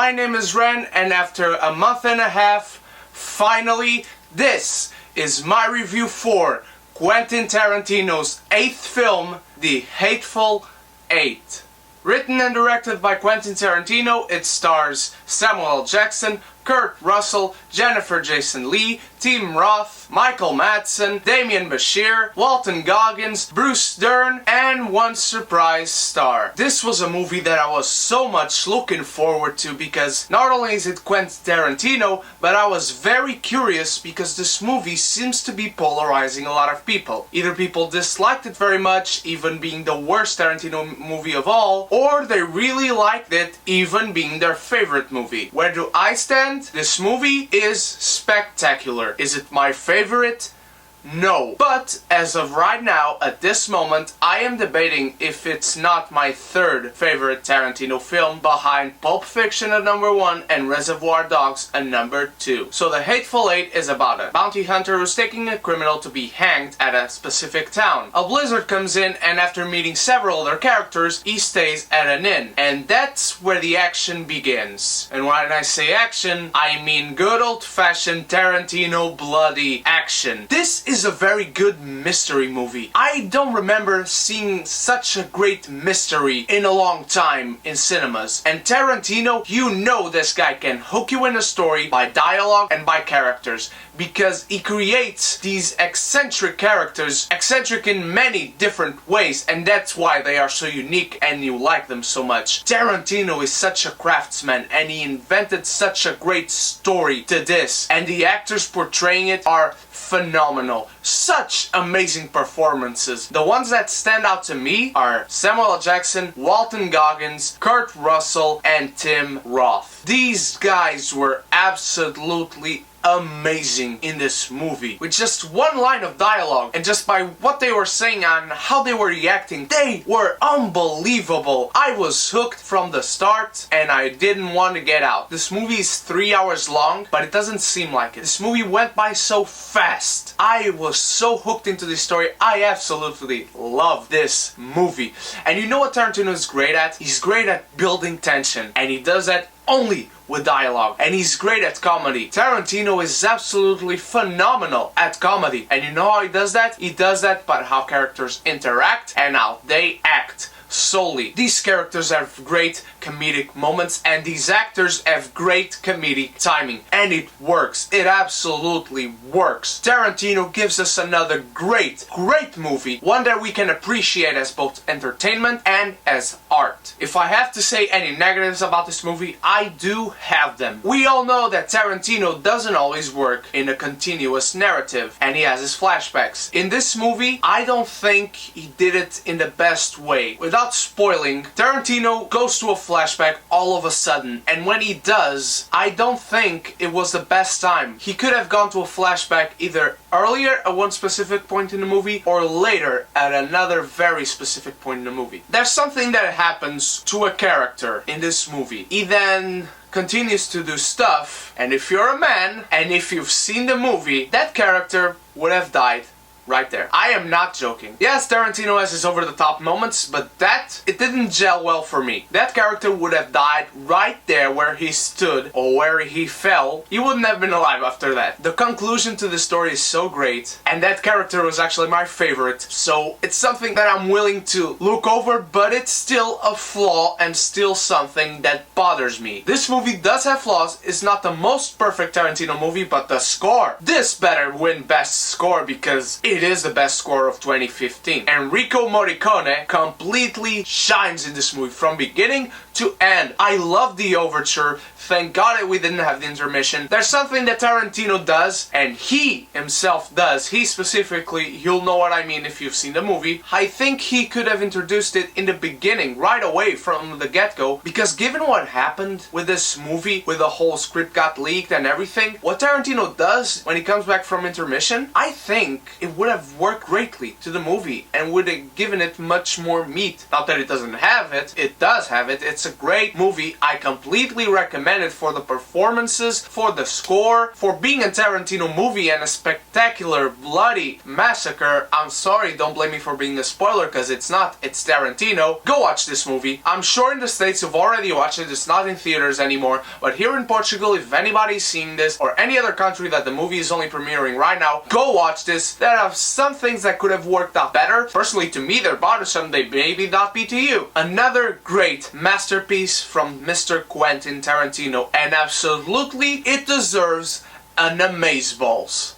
My name is Ren, and after a month and a half, finally, this is my review for Quentin Tarantino's 8th film, The Hateful Eight. Written and directed by Quentin Tarantino, it stars Samuel L. Jackson, Kurt Russell, Jennifer Jason Leigh, Tim Roth, Michael Madsen, Damian Bashir, Walton Goggins, Bruce Dern, and one surprise star. This was a movie that I was so much looking forward to because not only is it Quentin Tarantino, but I was very curious because this movie seems to be polarizing a lot of people. Either people disliked it very much, even being the worst Tarantino movie of all, or they really liked it, even being their favorite movie. Where do I stand? This movie is spectacular. Is it my favorite? No. But as of right now, at this moment, I am debating if it's not my third favorite Tarantino film, behind Pulp Fiction at number 1 and Reservoir Dogs at number 2. So The Hateful Eight is about a bounty hunter who's taking a criminal to be hanged at a specific town. A blizzard comes in, and after meeting several other characters, he stays at an inn. And that's where the action begins. And when I say action, I mean good old-fashioned Tarantino bloody action. This is a very good mystery movie. I don't remember seeing such a great mystery in a long time in cinemas. And Tarantino, you know this guy can hook you in a story by dialogue and by characters, because he creates these eccentric characters, eccentric in many different ways, and that's why they are so unique and you like them so much. Tarantino is such a craftsman, and he invented such a great story to this, and the actors portraying it are phenomenal. Such amazing performances. The ones that stand out to me are Samuel L. Jackson, Walton Goggins, Kurt Russell, and Tim Roth. These guys were absolutely amazing in this movie. With just one line of dialogue and just by what they were saying and how they were reacting, they were unbelievable. I was hooked from the start and I didn't want to get out. This movie is 3 hours long, but it doesn't seem like it. This movie went by so fast. I was so hooked into this story. I absolutely love this movie. And you know what Tarantino is great at? He's great at building tension, and he does that only with dialogue, and he's great at comedy. Tarantino is absolutely phenomenal at comedy, and you know how he does that? He does that by how characters interact and how they act solely. These characters have great comedic moments, and these actors have great comedic timing, and it works. It absolutely works. Tarantino gives us another great movie, one that we can appreciate as both entertainment and as art. If I have to say any negatives about this movie, I do have them. We all know that Tarantino doesn't always work in a continuous narrative, and he has his flashbacks. In this movie, I don't think he did it in the best way. Without spoiling, Tarantino goes to a flashback all of a sudden, and when he does, I don't think it was the best time. He could have gone to a flashback either earlier at one specific point in the movie or later at another very specific point in the movie. There's something that happens to a character in this movie. He then continues to do stuff, and if you're a man and if you've seen the movie, that character would have died right there. I am not joking. Yes, Tarantino has his over-the-top moments, but it didn't gel well for me. That character would have died right there where he stood, or where he fell. He wouldn't have been alive after that. The conclusion to the story is so great, and that character was actually my favorite, so it's something that I'm willing to look over, but it's still a flaw and still something that bothers me. This movie does have flaws. It's not the most perfect Tarantino movie, but the score, this better win Best Score, because it is the best score of 2015. Enrico Morricone completely shines in this movie from beginning to end. I love the overture. Thank God we didn't have the intermission. There's something that Tarantino does, and he himself does. He specifically, you'll know what I mean if you've seen the movie. I think he could have introduced it in the beginning, right away from the get-go, because given what happened with this movie, with the whole script got leaked and everything, what Tarantino does when he comes back from intermission, I think it would have worked greatly to the movie and would have given it much more meat. Not that it doesn't have it, it does have it. It's a great movie. I completely recommend commended for the performances, for the score, for being a Tarantino movie and a spectacular, bloody massacre. I'm sorry, don't blame me for being a spoiler, because it's not. It's Tarantino. Go watch this movie. I'm sure in the States you've already watched it. It's not in theaters anymore. But here in Portugal, if anybody's seeing this, or any other country that the movie is only premiering right now, go watch this. There are some things that could have worked out better. Personally, to me, they're bothersome. They maybe not be to you. Another great masterpiece from Mr. Quentin Tarantino, and absolutely it deserves an amazeballs.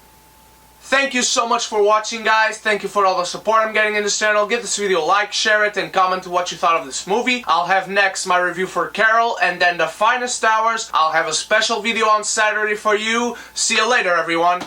Thank you so much for watching, guys. Thank you for all the support I'm getting in this channel. Give this video a like, share it, and comment what you thought of this movie. I'll have next my review for Carol, and then The Finest Hours. I'll have a special video on Saturday for you. See you later, everyone.